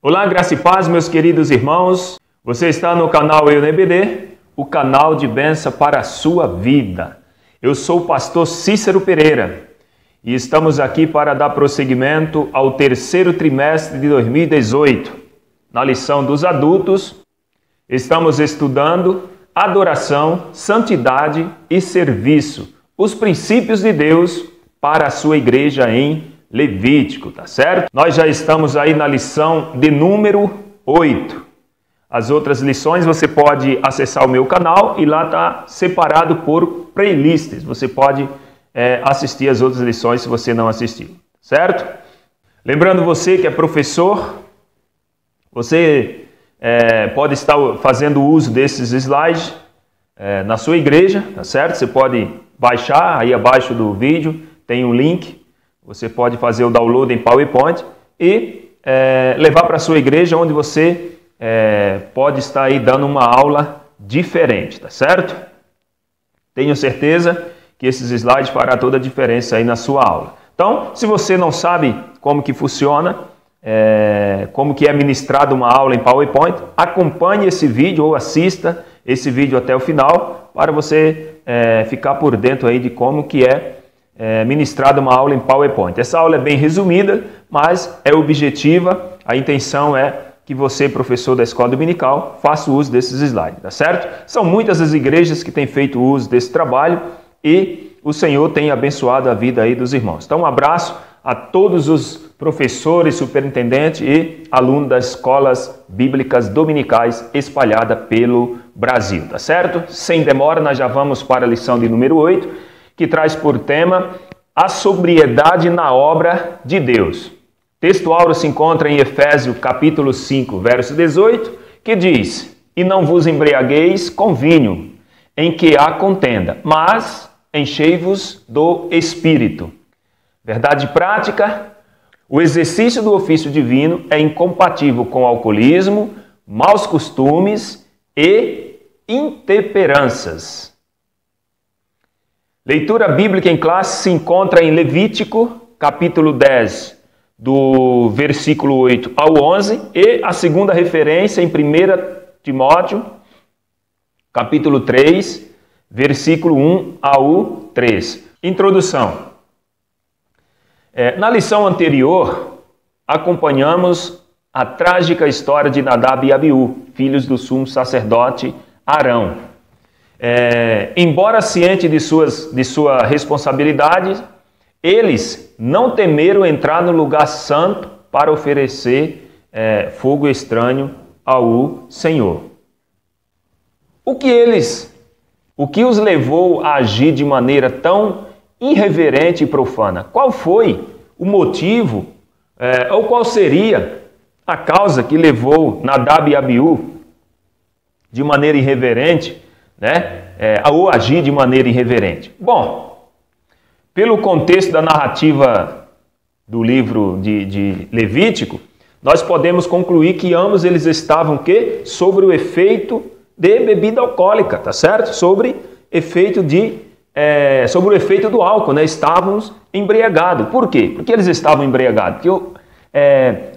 Olá, graça e paz, meus queridos irmãos. Você está no canal EUNBD, o canal de bênção para a sua vida. Eu sou o pastor Cícero Pereira e estamos aqui para dar prosseguimento ao terceiro trimestre de 2018. Na lição dos adultos, estamos estudando adoração, santidade e serviço, os princípios de Deus para a sua igreja em Levítico, tá certo? Nós já estamos aí na lição de número 8. As outras lições você pode acessar o meu canal e lá está separado por playlists. Você pode assistir as outras lições se você não assistiu, certo? Lembrando você que é professor, você pode estar fazendo uso desses slides na sua igreja, tá certo? Você pode baixar, aí abaixo do vídeo tem um link. Você pode fazer o download em PowerPoint e levar para a sua igreja, onde você pode estar aí dando uma aula diferente, tá certo? Tenho certeza que esses slides farão toda a diferença aí na sua aula. Então, se você não sabe como que funciona, como que é ministrada uma aula em PowerPoint, acompanhe esse vídeo ou assista esse vídeo até o final para você ficar por dentro aí de como que é ministrada uma aula em PowerPoint. Essa aula é bem resumida, mas é objetiva. A intenção é que você, professor da escola dominical, faça uso desses slides, tá certo? São muitas as igrejas que têm feito uso desse trabalho e o Senhor tem abençoado a vida aí dos irmãos. Então, um abraço a todos os professores, superintendentes e alunos das escolas bíblicas dominicais espalhadas pelo Brasil, tá certo? Sem demora, nós já vamos para a lição de número 8, que traz por tema a sobriedade na obra de Deus. O texto áureo se encontra em Efésios capítulo 5, verso 18, que diz: "E não vos embriagueis com vinho, em que há contenda, mas enchei-vos do Espírito." Verdade prática: o exercício do ofício divino é incompatível com o alcoolismo, maus costumes e intemperanças. Leitura bíblica em classe se encontra em Levítico, capítulo 10, do versículo 8 ao 11, e a segunda referência em 1 Timóteo, capítulo 3, versículo 1 ao 3. Introdução. Na lição anterior, acompanhamos a trágica história de Nadab e Abiú, filhos do sumo sacerdote Arão. Embora ciente de sua responsabilidade, eles não temeram entrar no lugar santo para oferecer fogo estranho ao Senhor. O que os levou a agir de maneira tão irreverente e profana? Qual foi o motivo, ou qual seria a causa que levou Nadab e Abiú de maneira irreverente, ou agir de maneira irreverente? Bom, pelo contexto da narrativa do livro de Levítico, nós podemos concluir que ambos eles estavam sobre o efeito de bebida alcoólica, tá certo? Sobre o efeito do álcool, Estávamos embriagados. Por quê? Porque eles estavam embriagados. Porque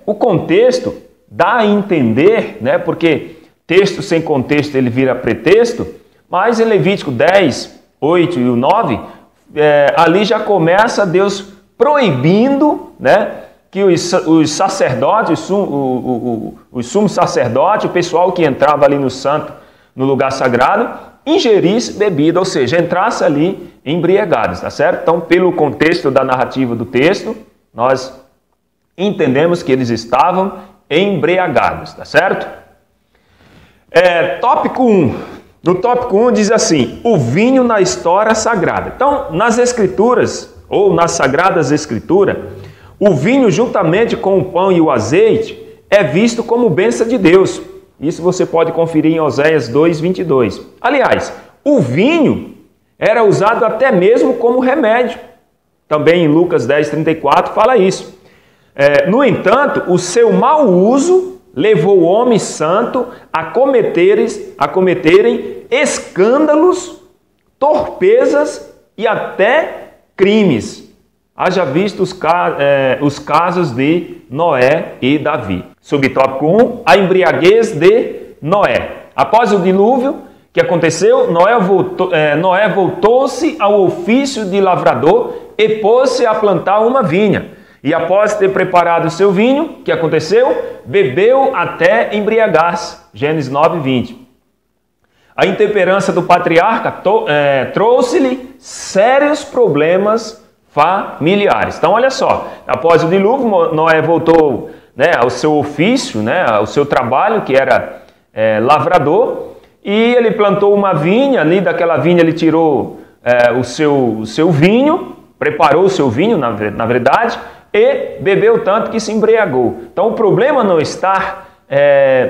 o contexto dá a entender, porque texto sem contexto ele vira pretexto. Mas em Levítico 10, 8 e 9, ali já começa Deus proibindo, que os sacerdotes, os sumos sacerdotes, o pessoal que entrava ali no santo, no lugar sagrado, ingerisse bebida, ou seja, entrasse ali embriagados, tá certo? Então, pelo contexto da narrativa do texto, nós entendemos que eles estavam embriagados, tá certo? Tópico 1. No tópico 1 diz assim: o vinho na história sagrada. Então, nas escrituras, ou nas sagradas escrituras, o vinho juntamente com o pão e o azeite é visto como bênção de Deus. Isso você pode conferir em Oséias 2:22. Aliás, o vinho era usado até mesmo como remédio. Também em Lucas 10:34 fala isso. No entanto, o seu mau uso levou o homem santo a cometerem escândalos, torpezas e até crimes. Haja visto os casos de Noé e Davi. Subtópico 1, a embriaguez de Noé. Após o dilúvio, o que aconteceu? Noé voltou-se ao ofício de lavrador e pôs-se a plantar uma vinha. E após ter preparado o seu vinho, o que aconteceu? Bebeu até embriagar-se. Gênesis 9, 20. A intemperança do patriarca trouxe-lhe sérios problemas familiares. Então, olha só, após o dilúvio, Noé voltou, ao seu ofício, ao seu trabalho, que era lavrador, e ele plantou uma vinha. Ali daquela vinha ele tirou o seu vinho, preparou o seu vinho, na verdade, e bebeu tanto que se embriagou. Então, o problema não está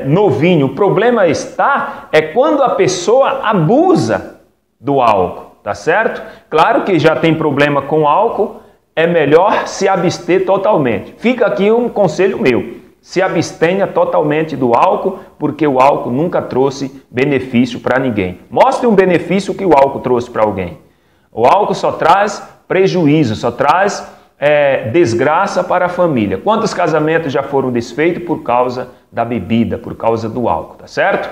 no vinho, o problema está quando a pessoa abusa do álcool, tá certo? Claro que já tem problema com álcool, é melhor se abster totalmente. Fica aqui um conselho meu: se abstenha totalmente do álcool, porque o álcool nunca trouxe benefício para ninguém. Mostre um benefício que o álcool trouxe para alguém. O álcool só traz prejuízo, só traz desgraça para a família. Quantos casamentos já foram desfeitos por causa da bebida, por causa do álcool, tá certo?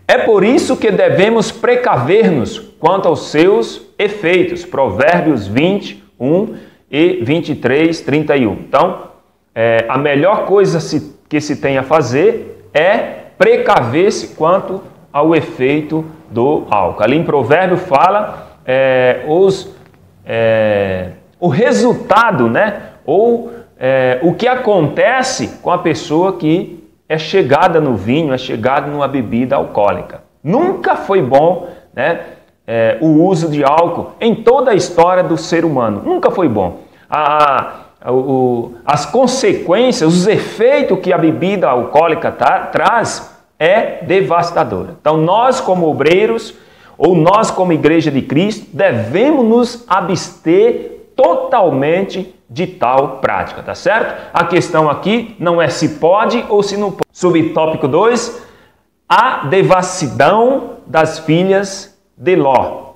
É por isso que devemos precaver-nos quanto aos seus efeitos. Provérbios 21 e 23, 31. Então, a melhor coisa que se tem a fazer é precaver-se quanto ao efeito do álcool. Ali em Provérbio fala o resultado, o que acontece com a pessoa que é chegada no vinho, é chegada numa bebida alcoólica. Nunca foi bom, o uso de álcool em toda a história do ser humano. Nunca foi bom. As consequências, os efeitos que a bebida alcoólica traz é devastadora. Então nós como obreiros, ou nós como Igreja de Cristo, devemos nos abster totalmente de tal prática, tá certo? A questão aqui não é se pode ou se não pode. Subtópico 2, a devassidão das filhas de Ló.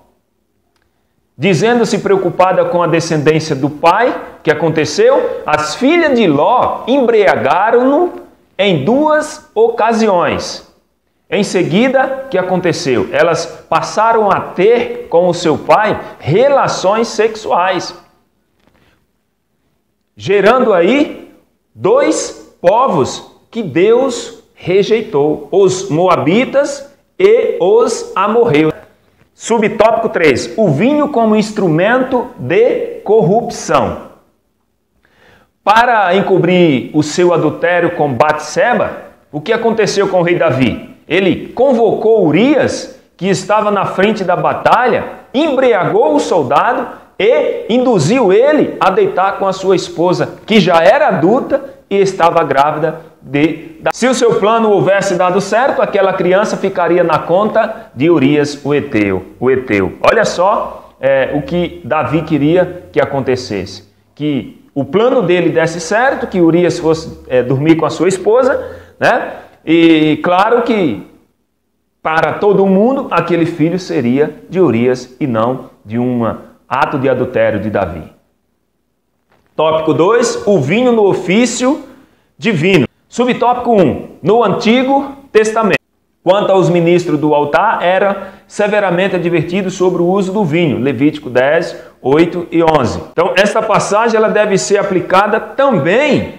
Dizendo-se preocupada com a descendência do pai, o que aconteceu? As filhas de Ló embriagaram-no em 2 ocasiões. Em seguida, o que aconteceu? Elas passaram a ter com o seu pai relações sexuais, gerando aí 2 povos que Deus rejeitou: os moabitas e os amorreus. Subtópico 3, o vinho como instrumento de corrupção. Para encobrir o seu adultério com Batseba, o que aconteceu com o rei Davi? Ele convocou Urias, que estava na frente da batalha, embriagou o soldado e induziu ele a deitar com a sua esposa, que já era adulta e estava grávida Se o seu plano houvesse dado certo, aquela criança ficaria na conta de Urias, o Heteu. Olha só o que Davi queria que acontecesse. Que o plano dele desse certo, que Urias fosse dormir com a sua esposa, E claro que para todo mundo aquele filho seria de Urias e não de um ato de adultério de Davi. Tópico 2, o vinho no ofício divino. Subtópico 1, no Antigo Testamento. Quanto aos ministros do altar, era severamente advertido sobre o uso do vinho. Levítico 10, 8 e 11. Então, esta passagem ela deve ser aplicada também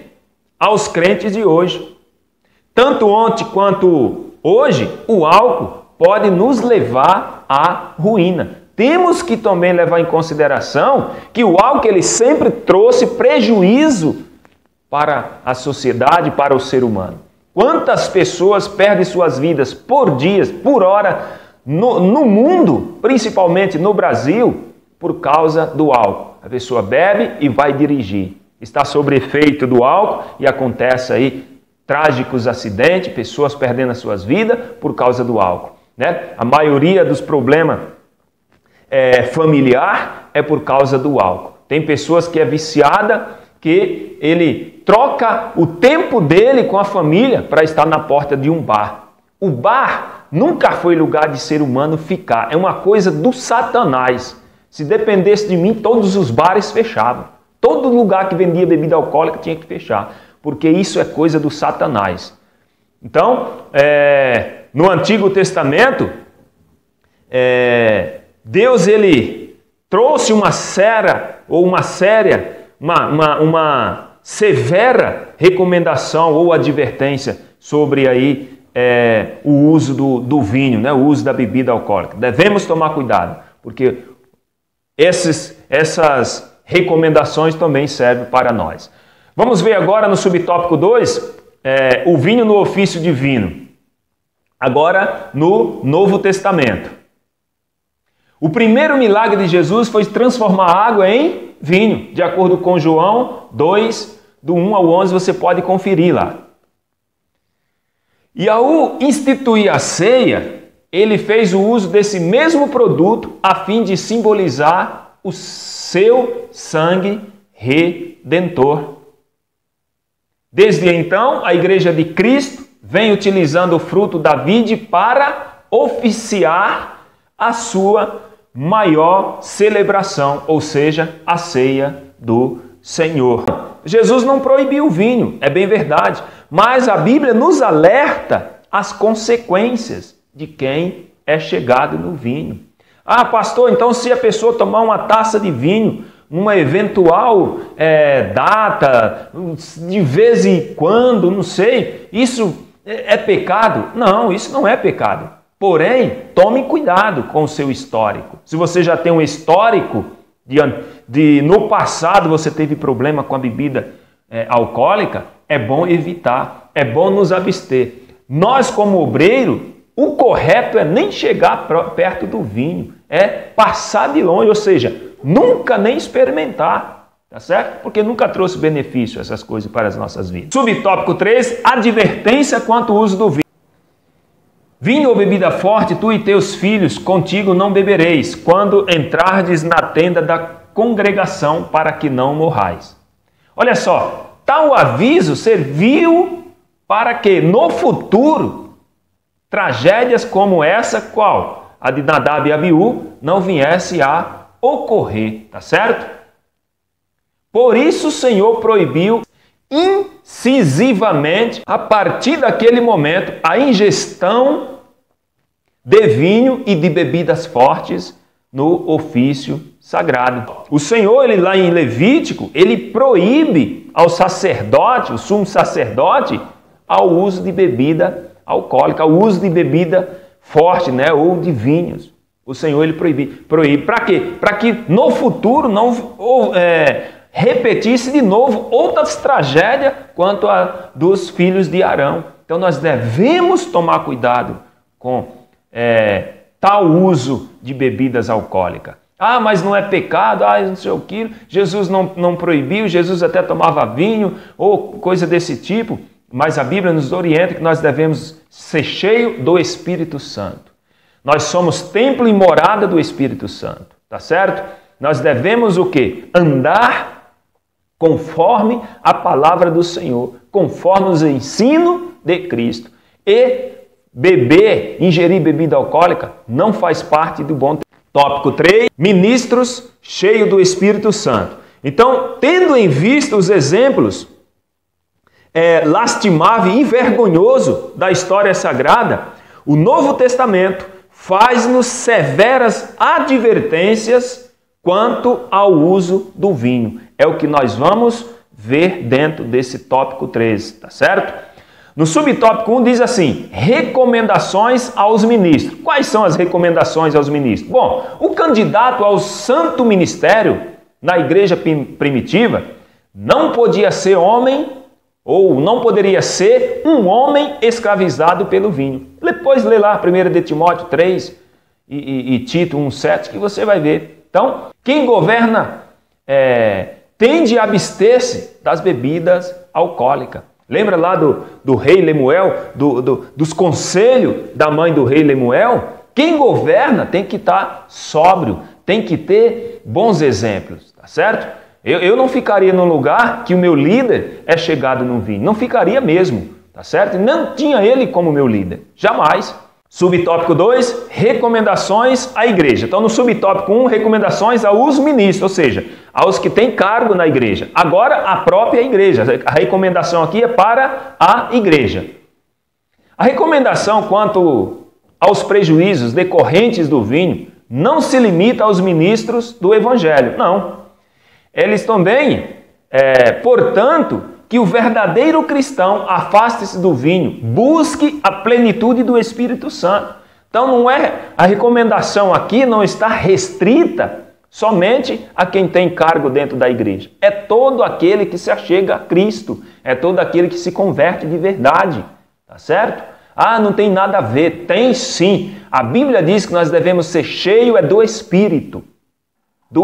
aos crentes de hoje. Tanto ontem quanto hoje, o álcool pode nos levar à ruína. Temos que também levar em consideração que o álcool ele sempre trouxe prejuízo para a sociedade, para o ser humano. Quantas pessoas perdem suas vidas por dias, por hora, no mundo, principalmente no Brasil, por causa do álcool. A pessoa bebe e vai dirigir. Está sob efeito do álcool e acontece aí trágicos acidentes, pessoas perdendo as suas vidas por causa do álcool. A maioria dos problemas familiar é por causa do álcool. Tem pessoas que é viciada, que ele troca o tempo dele com a família para estar na porta de um bar. O bar nunca foi lugar de ser humano ficar. É uma coisa do Satanás. Se dependesse de mim, todos os bares fechavam. Todo lugar que vendia bebida alcoólica tinha que fechar, porque isso é coisa do Satanás. Então, no Antigo Testamento, Deus ele trouxe uma severa recomendação ou advertência sobre aí o uso do vinho, né? O uso da bebida alcoólica. Devemos tomar cuidado, porque essas recomendações também servem para nós. Vamos ver agora no subtópico 2, o vinho no ofício divino. Agora no Novo Testamento. O primeiro milagre de Jesus foi transformar água em vinho, de acordo com João 2, do 1 ao 11, você pode conferir lá. E ao instituir a ceia, ele fez o uso desse mesmo produto a fim de simbolizar o seu sangue redentor. Desde então, a Igreja de Cristo vem utilizando o fruto da vide para oficiar a sua maior celebração, ou seja, a ceia do Senhor. Jesus não proibiu o vinho, é bem verdade, mas a Bíblia nos alerta as consequências de quem é chegado no vinho. Ah, pastor, então se a pessoa tomar uma taça de vinho numa eventual data, de vez em quando, não sei, isso é pecado? Não, isso não é pecado. Porém, tome cuidado com o seu histórico. Se você já tem um histórico de no passado você teve problema com a bebida alcoólica, é bom evitar, é bom nos abster. Nós, como obreiro, o correto é nem chegar perto do vinho, é passar de longe, ou seja, nunca nem experimentar, tá certo? Porque nunca trouxe benefício essas coisas para as nossas vidas. Subtópico 3, advertência quanto ao uso do vinho. Vinho ou bebida forte, tu e teus filhos contigo não bebereis, quando entrardes na tenda da congregação, para que não morrais. Olha só, tal aviso serviu para que no futuro tragédias como essa, qual? A de Nadab e Abiú, não viesse a ocorrer, tá certo? Por isso o Senhor proibiu incisivamente, a partir daquele momento, a ingestão de vinho e de bebidas fortes no ofício sagrado. O Senhor, ele lá em Levítico, ele proíbe ao sacerdote, o sumo sacerdote, ao uso de bebida alcoólica, ao uso de bebida forte, né, ou de vinhos. O Senhor, ele proíbe. Para quê? Para que no futuro não repetisse de novo outras tragédias quanto a dos filhos de Arão. Então nós devemos tomar cuidado com tal uso de bebidas alcoólicas. Ah, mas não é pecado, não sei o que, Jesus não proibiu, Jesus até tomava vinho ou coisa desse tipo, mas a Bíblia nos orienta que nós devemos ser cheios do Espírito Santo. Nós somos templo e morada do Espírito Santo, tá certo? Nós devemos o quê? Andar conforme a palavra do Senhor, conforme os ensinos de Cristo. E ingerir bebida alcoólica não faz parte do bom. Tópico 3, ministros cheios do Espírito Santo. Então, tendo em vista os exemplos lastimável e envergonhoso da história sagrada, o Novo Testamento faz-nos severas advertências quanto ao uso do vinho. É o que nós vamos ver dentro desse tópico 13, tá certo? No subtópico 1 diz assim, recomendações aos ministros. Quais são as recomendações aos ministros? Bom, o candidato ao santo ministério na igreja primitiva não podia ser homem ou não poderia ser um homem escravizado pelo vinho. Depois lê lá 1 de Timóteo 3 e Tito 1,7 que você vai ver. Então, quem governa tende a abster-se das bebidas alcoólicas. Lembra lá do rei Lemuel, dos conselhos da mãe do rei Lemuel? Quem governa tem que estar sóbrio, tem que ter bons exemplos, tá certo? Eu não ficaria num lugar que o meu líder é chegado no vinho, não ficaria mesmo, tá certo? Não tinha ele como meu líder, jamais. Subtópico 2, recomendações à igreja. Então, no subtópico 1, recomendações aos ministros, ou seja, aos que têm cargo na igreja. Agora, a própria igreja. A recomendação aqui é para a igreja. A recomendação quanto aos prejuízos decorrentes do vinho não se limita aos ministros do evangelho, não. Eles também, portanto, que o verdadeiro cristão afaste-se do vinho, busque a plenitude do Espírito Santo. Então não é, a recomendação aqui não está restrita somente a quem tem cargo dentro da igreja. É todo aquele que se achega a Cristo, é todo aquele que se converte de verdade, tá certo? Ah, não tem nada a ver. Tem sim. A Bíblia diz que nós devemos ser cheios do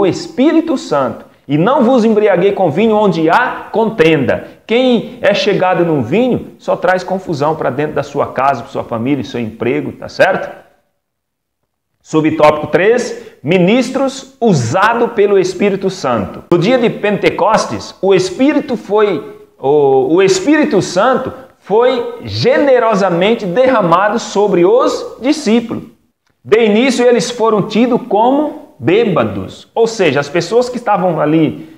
Espírito Santo. E não vos embriaguei com vinho onde há contenda. Quem é chegado no vinho só traz confusão para dentro da sua casa, para sua família, seu emprego, tá certo? Subtópico 3, ministros usados pelo Espírito Santo. No dia de Pentecostes, o Espírito Santo foi generosamente derramado sobre os discípulos. De início, eles foram tidos como bêbados, ou seja, as pessoas que estavam ali,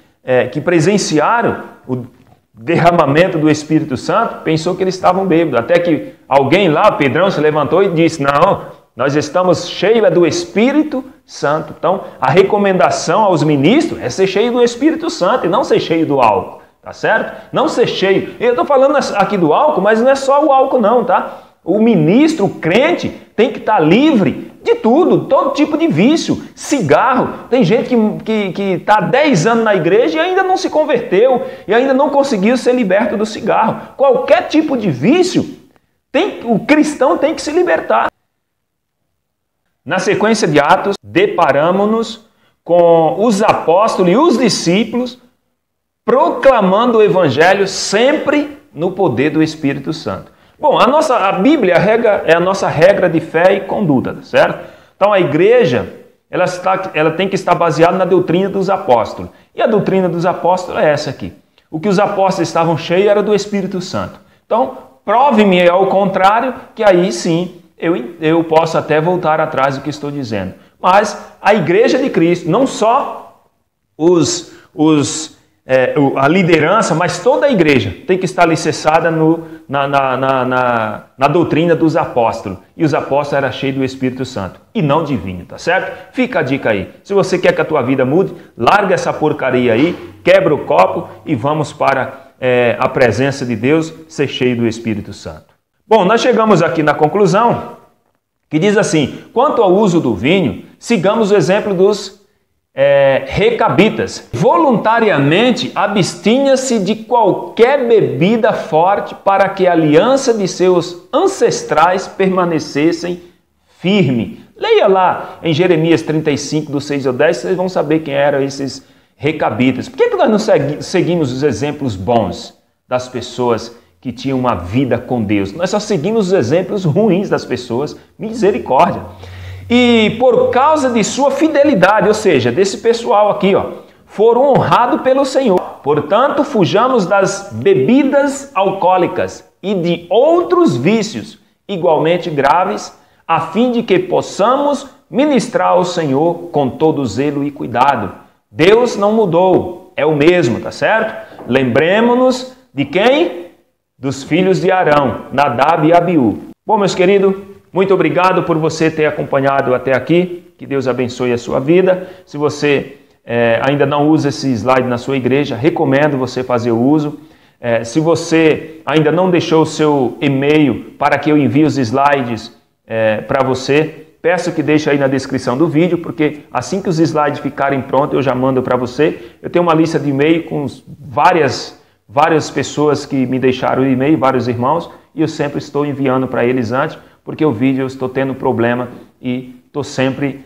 que presenciaram o derramamento do Espírito Santo, pensou que eles estavam bêbados, até que alguém lá, Pedrão, se levantou e disse, não, nós estamos cheios do Espírito Santo. Então, a recomendação aos ministros é ser cheio do Espírito Santo e não ser cheio do álcool, tá certo? Não ser cheio, eu estou falando aqui do álcool, mas não é só o álcool não, tá? O ministro, o crente, tem que estar livre de tudo, todo tipo de vício, cigarro. Tem gente que está há 10 anos na igreja e ainda não se converteu, e ainda não conseguiu ser liberto do cigarro. Qualquer tipo de vício, o cristão tem que se libertar. Na sequência de Atos, deparamos-nos com os apóstolos e os discípulos proclamando o evangelho sempre no poder do Espírito Santo. Bom, a Bíblia é a nossa regra de fé e conduta, certo? Então a igreja, ela tem que estar baseada na doutrina dos apóstolos. E a doutrina dos apóstolos é essa aqui. O que os apóstolos estavam cheios era do Espírito Santo. Então, prove-me ao contrário, que aí sim eu posso até voltar atrás do que estou dizendo. Mas a igreja de Cristo, não só a liderança, mas toda a igreja tem que estar alicerçada na doutrina dos apóstolos. E os apóstolos eram cheios do Espírito Santo e não de vinho, tá certo? Fica a dica aí. Se você quer que a tua vida mude, larga essa porcaria aí, quebra o copo e vamos para a presença de Deus, ser cheio do Espírito Santo. Bom, nós chegamos aqui na conclusão que diz assim, quanto ao uso do vinho, sigamos o exemplo dos recabitas. Voluntariamente abstinha-se de qualquer bebida forte para que a aliança de seus ancestrais permanecessem firme. Leia lá em Jeremias 35, do 6 ao 10, vocês vão saber quem eram esses recabitas. Por que nós não seguimos os exemplos bons das pessoas que tinham uma vida com Deus? Nós só seguimos os exemplos ruins das pessoas. Misericórdia. E por causa de sua fidelidade, ou seja, desse pessoal aqui, foram honrados pelo Senhor. Portanto, fujamos das bebidas alcoólicas e de outros vícios igualmente graves, a fim de que possamos ministrar ao Senhor com todo zelo e cuidado. Deus não mudou, é o mesmo, tá certo? Lembremos-nos de quem? Dos filhos de Arão, Nadab e Abiú. Bom, meus queridos, muito obrigado por você ter acompanhado até aqui. Que Deus abençoe a sua vida. Se você ainda não usa esse slide na sua igreja, recomendo você fazer o uso. Se você ainda não deixou o seu e-mail para que eu envie os slides para você, peço que deixe aí na descrição do vídeo, porque assim que os slides ficarem prontos, eu já mando para você. Eu tenho uma lista de e-mail com várias pessoas que me deixaram o e-mail, vários irmãos, e eu sempre estou enviando para eles antes, porque o vídeo eu estou tendo problema e estou sempre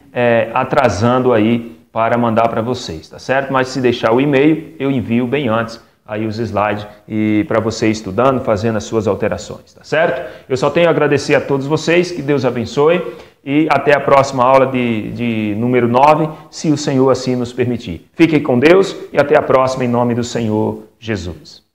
atrasando aí para mandar para vocês, tá certo? Mas se deixar o e-mail, eu envio bem antes aí os slides e para você estudando, fazendo as suas alterações, tá certo? Eu só tenho a agradecer a todos vocês, que Deus abençoe e até a próxima aula de número 9, se o Senhor assim nos permitir. Fiquem com Deus e até a próxima em nome do Senhor Jesus.